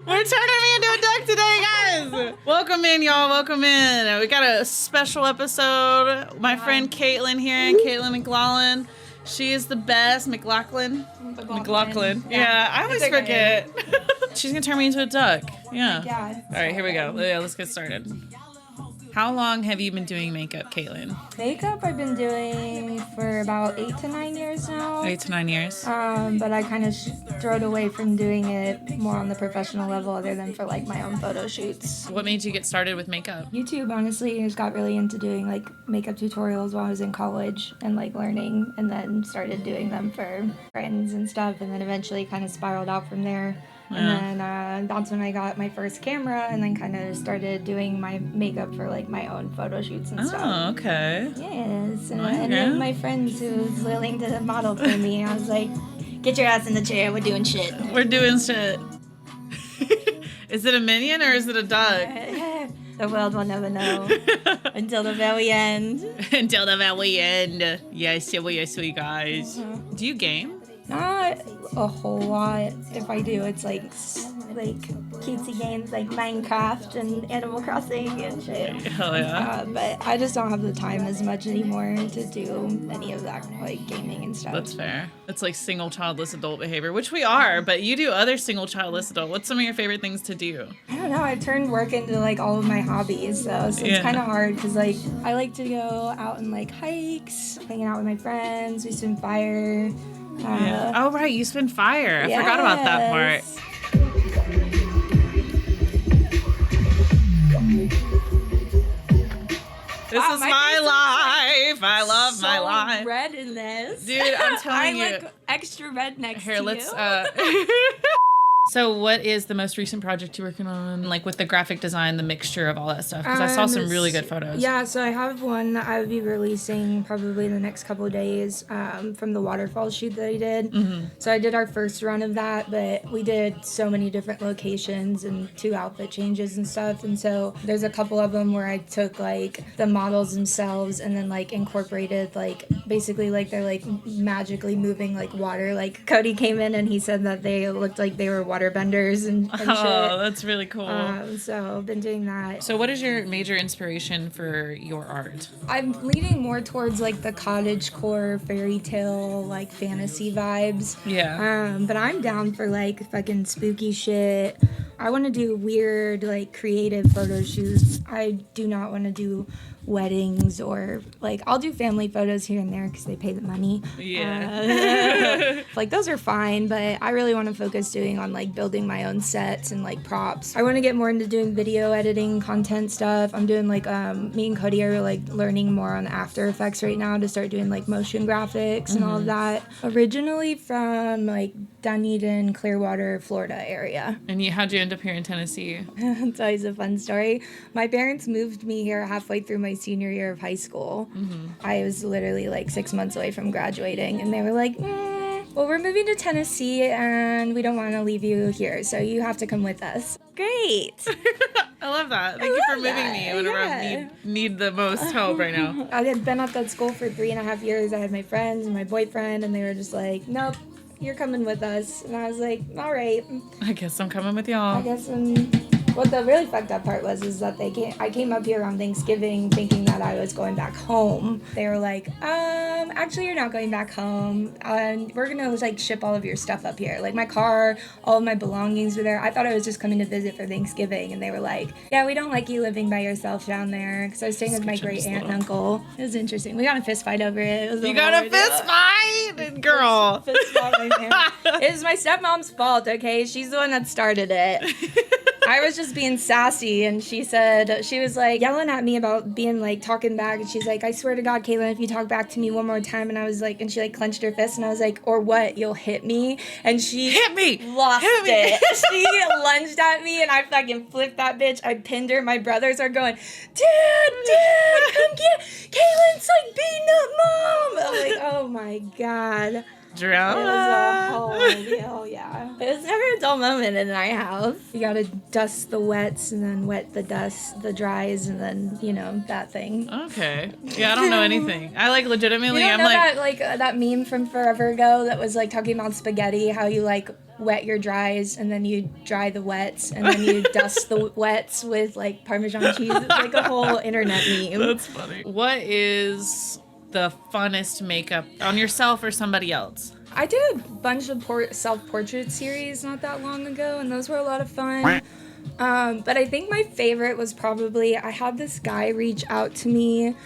We're turning me into a duck today, guys. Welcome in, y'all. Welcome in. We got a special episode. My friend Caitlin here, Caitlin McLaughlin. She is the best. McLaughlin. Yeah, I always forget. She's going to turn me into a duck. Yeah. All right, here we go. Yeah, let's get started. How long have you been doing makeup, Caitlin? Makeup I've been doing for about 8 to 9 years now. 8 to 9 years. But I kind of strode away from doing it more on the professional level other than for like my own photo shoots. What made you get started with makeup? YouTube, honestly. I just got really into doing like makeup tutorials while I was in college and like learning, and then started doing them for friends and stuff, and then eventually kind of spiraled out from there. And then that's when I got my first camera, and then kind of started doing my makeup for like my own photo shoots and stuff. Oh, okay. Yes, and then my friends who was willing to model for me, I was like, get your ass in the chair, we're doing shit. We're doing shit. Is it a minion or is it a duck? The world will never know until the very end. Until the very end. Yes, sweet guys. Do you game? Not a whole lot. If I do, it's like cutesy games like Minecraft and Animal Crossing and shit. Hell yeah. But I just don't have the time as much anymore to do any of that, like gaming and stuff. That's fair. It's like single childless adult behavior, which we are, but you do other single childless adult. What's some of your favorite things to do? I don't know. I turned work into like all of my hobbies, so it's kind of hard because like I like to go out and like hikes, hanging out with my friends. We swim fire. Oh, right. You spin fire. I forgot about that part. This is my life. I love my life. Red in this. Dude, I'm telling you. I look extra red next to you. Here, let's... So what is the most recent project you're working on, like with the graphic design, the mixture of all that stuff? Because I saw some really good photos. Yeah, so I have one that I would be releasing probably in the next couple of days from the waterfall shoot that I did. Mm-hmm. So I did our first run of that, but we did so many different locations and 2 outfit changes and stuff. And so there's a couple of them where I took like the models themselves and then like incorporated like basically like they're like magically moving like water. Like Cody came in and he said that they looked like they were water benders and shit. Oh, that's really cool. So I've been doing that. So what is your major inspiration for your art? I'm leaning more towards like the cottagecore fairy tale like fantasy vibes. Yeah. But I'm down for like fucking spooky shit. I want to do weird like creative photo shoots. I do not want to do weddings or like I'll do family photos here and there because they pay the money. Like those are fine, but I really want to focus doing on like building my own sets and like props. I want to get more into doing video editing, content stuff. I'm doing like me and Cody are like learning more on After Effects right now to start doing like motion graphics and all of that. Originally from like Dunedin, Clearwater, Florida area. And how'd you end up here in Tennessee? It's always a fun story. My parents moved me here halfway through my senior year of high school. I was literally like 6 months away from graduating, and they were like, well, we're moving to Tennessee and we don't want to leave you here, so you have to come with us. Great. I love that. Thank you for moving me whenever I need the most help right now. I had been at that school for 3.5 years. I had my friends and my boyfriend, and they were just like, nope, you're coming with us. And I was like, all right. I guess I'm coming with y'all. I guess what the really fucked up part was that I came up here on Thanksgiving thinking that I was going back home. They were like, actually you're not going back home. We're gonna like ship all of your stuff up here. Like my car, all of my belongings were there. I thought I was just coming to visit for Thanksgiving, and they were like, yeah, we don't like you living by yourself down there, because I was staying with my great aunt and uncle. It was interesting. We got in a fist fight over it. You got a fist fight? Girl. Fist fight, man. It was my stepmom's fault, okay? She's the one that started it. I was just being sassy, and she was like yelling at me about being like talking back, and she's like, I swear to God, Caitlin, if you talk back to me one more time. And I was like, and she like clenched her fist, and I was like, or what, you'll hit me? And she hit me, lost it. She lunged at me, and I fucking flipped that bitch. I pinned her. My brothers are going, Dad, come get Caitlin's like beating up Mom. I'm like, oh my God. Drama. It was a whole deal, yeah. It was never a dull moment in my house. You gotta dust the wets and then wet the dust, the dries, and then, that thing. Okay. Yeah, I don't know anything. I like legitimately, I'm like... that meme from forever ago that was like talking about spaghetti, how you like wet your dries, and then you dry the wets, and then you dust the wets with like Parmesan cheese. It's like a whole internet meme. That's funny. What is the funnest makeup on yourself or somebody else? I did a bunch of self-portrait series not that long ago, and those were a lot of fun. But I think my favorite was probably, I had this guy reach out to me.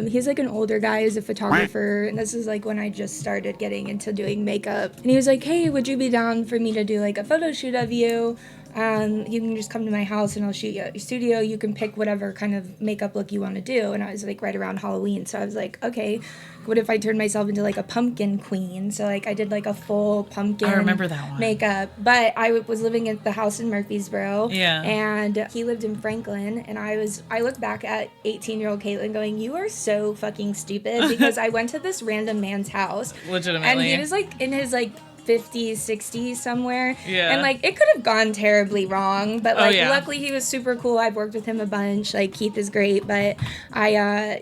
He's like an older guy, he's a photographer, and this is like when I just started getting into doing makeup. And he was like, hey, would you be down for me to do like a photo shoot of you? You can just come to my house and I'll shoot you at your studio. You can pick whatever kind of makeup look you want to do. And I was like right around Halloween. So I was like, okay, what if I turned myself into like a pumpkin queen? So like I did like a full pumpkin I remember that one. makeup. But I was living at the house in Murfreesboro. Yeah. And he lived in Franklin. And I look back at 18-year-old Caitlin going, you are so fucking stupid. Because I went to this random man's house. Legitimately. And he was like in his like 50s, 60s somewhere. Yeah. And like it could have gone terribly wrong, but like luckily he was super cool. I've worked with him a bunch. Like Keith is great, but I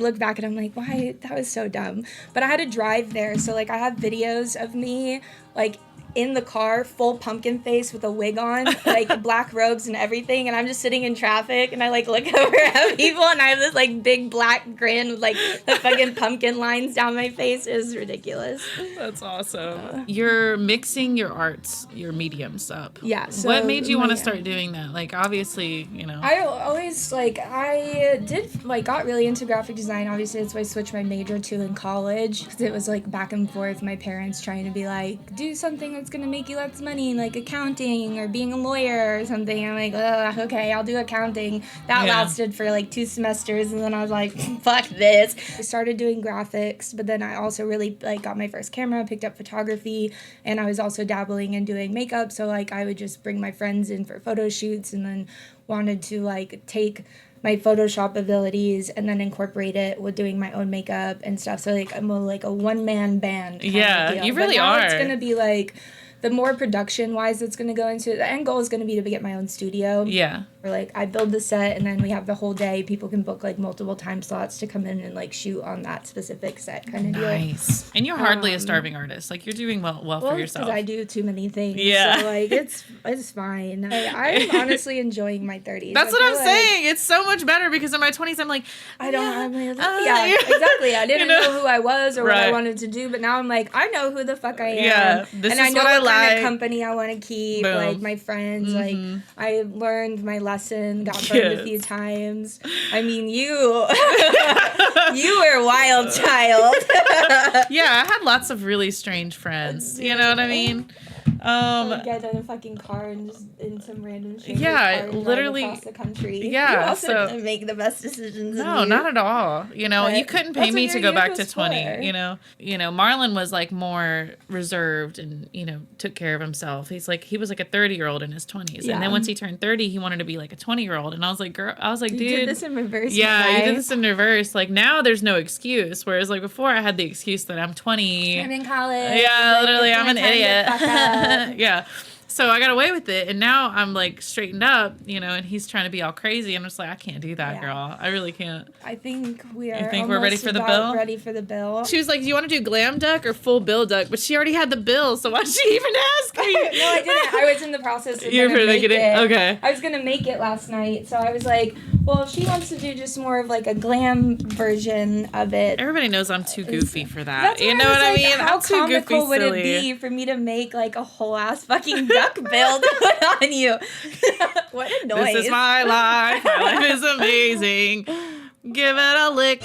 look back and I'm like, why, that was so dumb. But I had to drive there, so like I have videos of me like in the car, full pumpkin face with a wig on, like black robes and everything, and I'm just sitting in traffic, and I like look over at people, and I have this like big black grin with like the fucking pumpkin lines down my face. It was ridiculous. That's awesome. You're mixing your arts, your mediums up. Yeah. So what made you want to start doing that? Like, obviously, you know. I always got really into graphic design. Obviously, that's what I switched my major to in college, because it was like back and forth. My parents trying to be like, do something that's gonna make you lots of money, like accounting or being a lawyer or something. I'm like, okay, I'll do accounting. That lasted for like 2 semesters, and then I was like, fuck this. I started doing graphics, but then I also really like got my first camera, picked up photography, and I was also dabbling in doing makeup. So like I would just bring my friends in for photo shoots, and then wanted to like take my Photoshop abilities and then incorporate it with doing my own makeup and stuff. So like I'm like a one-man band. Yeah, you really are. It's gonna be like, the more production-wise it's going to go into, the end goal is going to be to get my own studio. Yeah. Or like I build the set, and then we have the whole day. People can book like multiple time slots to come in and like shoot on that specific set kind of deal. Nice. And you're hardly a starving artist. Like you're doing well for yourself. Because I do too many things. Yeah. So like it's fine. I'm honestly enjoying my 30s. That's what I'm saying. It's so much better, because in my 20s I'm like, exactly. I didn't know who I was or what I wanted to do, but now I'm like, I know who the fuck I am. Yeah. This and is I know what what kind like. of company I want to keep. Boom. Like my friends. Like I learned my lesson, got burned a few times. I mean, you were a wild child. Yeah, I had lots of really strange friends. You know what I mean? Get in a fucking car and just in some random stranger's yeah, car literally across the country. Yeah, you also didn't make the best decisions. No, not at all. You know, But you couldn't pay me to go back to 20. For. You know, Marlon was like more reserved and took care of himself. He was like a 30-year-old in his 20s, and then once he turned 30, he wanted to be like a 20-year-old. And I was like, dude, you did this in reverse. Yeah, you did this in reverse. Like now, there's no excuse. Whereas like before, I had the excuse that I'm 20. I'm in college. Yeah, literally, I'm an idiot. Yeah. Yeah. So I got away with it, and now I'm like straightened up, and he's trying to be all crazy, and I'm just like, I can't do that, girl. I really can't. I think we are. You think we're ready for the bill? Ready for the bill. She was like, do you want to do glam duck or full bill duck? But she already had the bill, so why'd she even ask me? No, I didn't. I was in the process of You're gonna make it. Okay. I was gonna make it last night, so I was like, well, if she wants to do just more of like a glam version of it. Everybody knows I'm too goofy for that. That's You know what I mean? How I'm too goofy, comical would silly. it be for me to make like a whole ass fucking duck bill to put on you? What a noise! This is my life. My life is amazing. Give it a lick.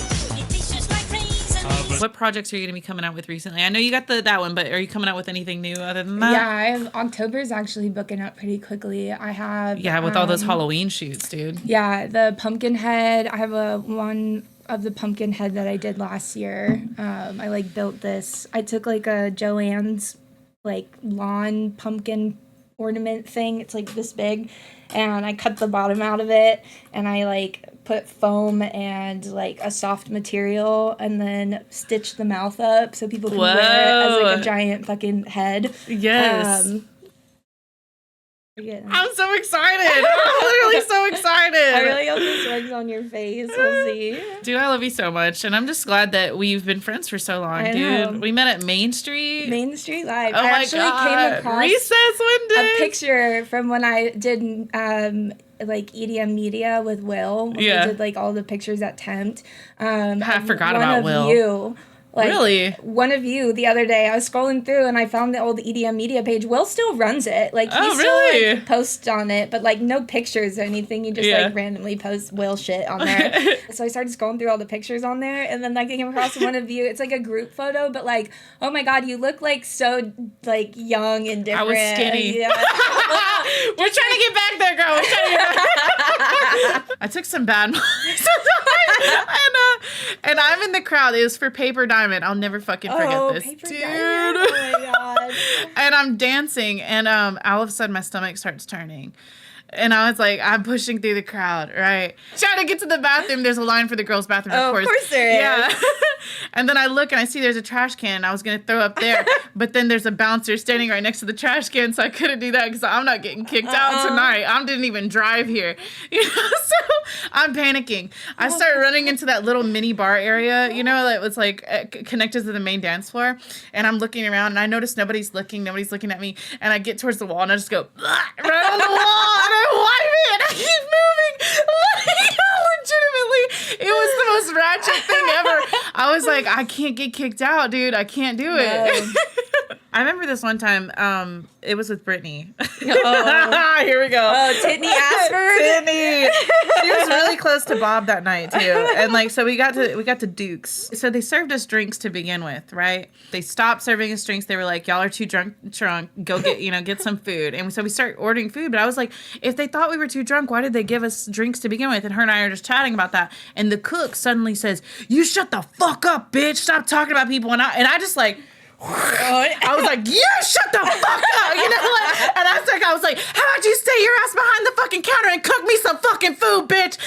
What projects are you going to be coming out with recently? I know you got that one, but are you coming out with anything new other than that? Yeah, October's actually booking up pretty quickly. I have with all those Halloween shoots, dude. Yeah, the pumpkin head. I have one of the pumpkin head that I did last year. I like built this. I took like a Joann's like lawn pumpkin ornament thing. It's like this big, and I cut the bottom out of it, and I like put foam and like a soft material, and then stitch the mouth up so people can wear it as like a giant fucking head. Yes. I'm so excited. I'm literally so excited. I really hope this works on your face. We'll see. Dude, I love you so much. And I'm just glad that we've been friends for so long, dude. We met at Main Street. Main Street Live. Oh, I my actually God. came across Recess one day. a picture from when I did like EDM Media with Will. When we did like all the pictures at Tempt. I forgot about Will. You, like, really? One of you the other day, I was scrolling through and I found the old EDM Media page. Will still runs it. Like, he still like, posts on it, but like no pictures or anything. He just like randomly posts Will shit on there. So I started scrolling through all the pictures on there, and then like I came across one of you. It's like a group photo, but like, oh my God, you look like so like young and different. I was skinny. Yeah. We're trying to get back there, girl. We're trying to get back. I took some bad moments. And I'm in the crowd. It was for Paper Diamond. I'll never fucking forget this. Paper Dude. Diamond. Oh my God. And I'm dancing, and all of a sudden my stomach starts turning. And I was like, I'm pushing through the crowd, right? Trying to get to the bathroom. There's a line for the girls' bathroom, of course. Of course there is. Yeah. And then I look and I see there's a trash can. I was going to throw up there. But then there's a bouncer standing right next to the trash can, so I couldn't do that because I'm not getting kicked out tonight. I didn't even drive here. So I'm panicking. I start running into that little mini bar area, that was like connected to the main dance floor. And I'm looking around and I notice nobody's looking at me. And I get towards the wall and I just go right on the wall. And I wipe it and I keep moving. Legitimately, it was the most ratchet thing ever. I was like, I can't get kicked out, dude. I can't do it. No. I remember this one time, it was with Brittany. Oh. Here we go. Oh, Titney Ashford. Titney. She was really close to Bob that night too. And like, so we got to Duke's. So they served us drinks to begin with, right? They stopped serving us drinks. They were like, y'all are too drunk. Go get some food. And so we start ordering food. But I was like, if they thought we were too drunk, why did they give us drinks to begin with? And her and I are just chatting about that. And the cook suddenly says, "You shut the fuck up, bitch. Stop talking about people." And I just like, I was like, "You shut the fuck up," and I was like, "How about you stay your ass behind the fucking counter and cook me some fucking food, bitch?"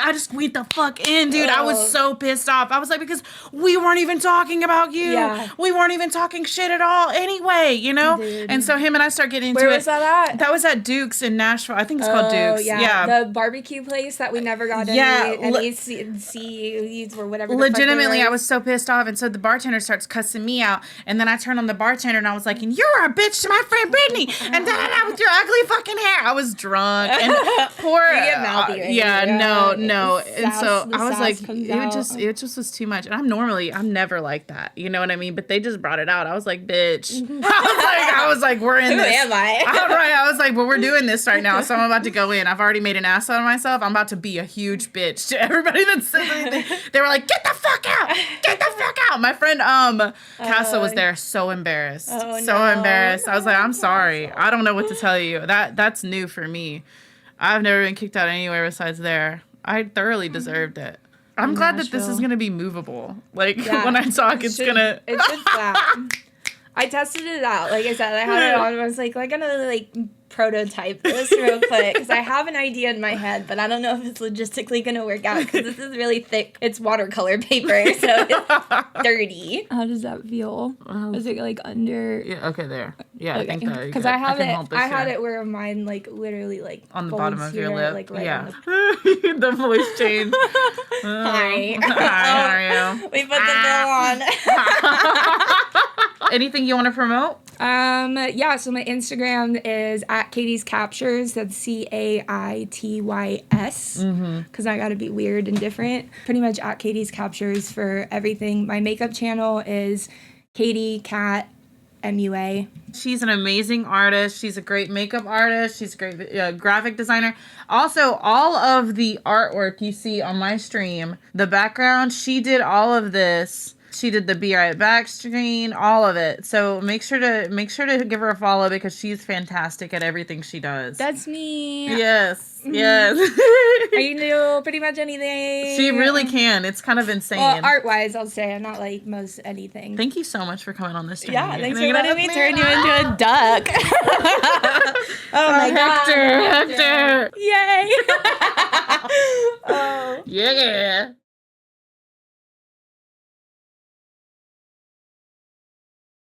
I just went the fuck in, dude. I was so pissed off. I was like, because we weren't even talking about you. Yeah. We weren't even talking shit at all anyway, Dude. And so him and I start getting into it. Where was that at? That was at Duke's in Nashville. I think it's called Duke's. Yeah. The barbecue place that we never got any CUs or whatever. Legitimately, I was so pissed off. And so the bartender starts cussing me out. And then I turned on the bartender and I was like, "And you're a bitch to my friend Brittany, and da with your ugly fucking hair." I was drunk and poor. You get mouthy right no. And so I was like, it just was too much. And I'm never like that. You know what I mean? But they just brought it out. I was like, bitch. I was like, we're in this. Who am I? All right. I was like, well, we're doing this right now. So I'm about to go in. I've already made an ass out of myself. I'm about to be a huge bitch to everybody that says anything. They were like, "Get the fuck out. Get the fuck out." My friend Casa was there, so embarrassed. Embarrassed. I was like, "I'm sorry. I don't know what to tell you." That's new for me. I've never been kicked out anywhere besides there. I thoroughly deserved it. I'm glad that this is going to be movable. Like, when I talk, it's going to... It should slap. I tested it out. Like I said, I had it on. I was like, I'm going to, prototype this real quick because I have an idea in my head, but I don't know if it's logistically going to work out because this is really thick. It's watercolor paper, so it's dirty. How does that feel? Is it, under... Yeah, okay, there. Yeah, okay. I think that because I had it where mine, literally, on the bottom of your lip. Right the voice change. Hi. Hi, how are you? We put the bill on. Anything you want to promote? So my Instagram is at Katie's Captures. That's CAITYS. Because I gotta be weird and different. Pretty much at Katie's Captures for everything. My makeup channel is CaityCatArt. She's an amazing artist. She's a great makeup artist. She's a great graphic designer. Also, all of the artwork you see on my stream, the background, she did all of this. She did the Be Right Back screen, all of it. So make sure to give her a follow because she's fantastic at everything she does. That's me. Yes. Yes. I can do pretty much anything. She really can. It's kind of insane. Well, art-wise, I'll say I'm not most anything. Thank you so much for coming on this journey. Yeah, thanks for letting me turn you into a duck. Oh my God. Hector. Yay. Yeah.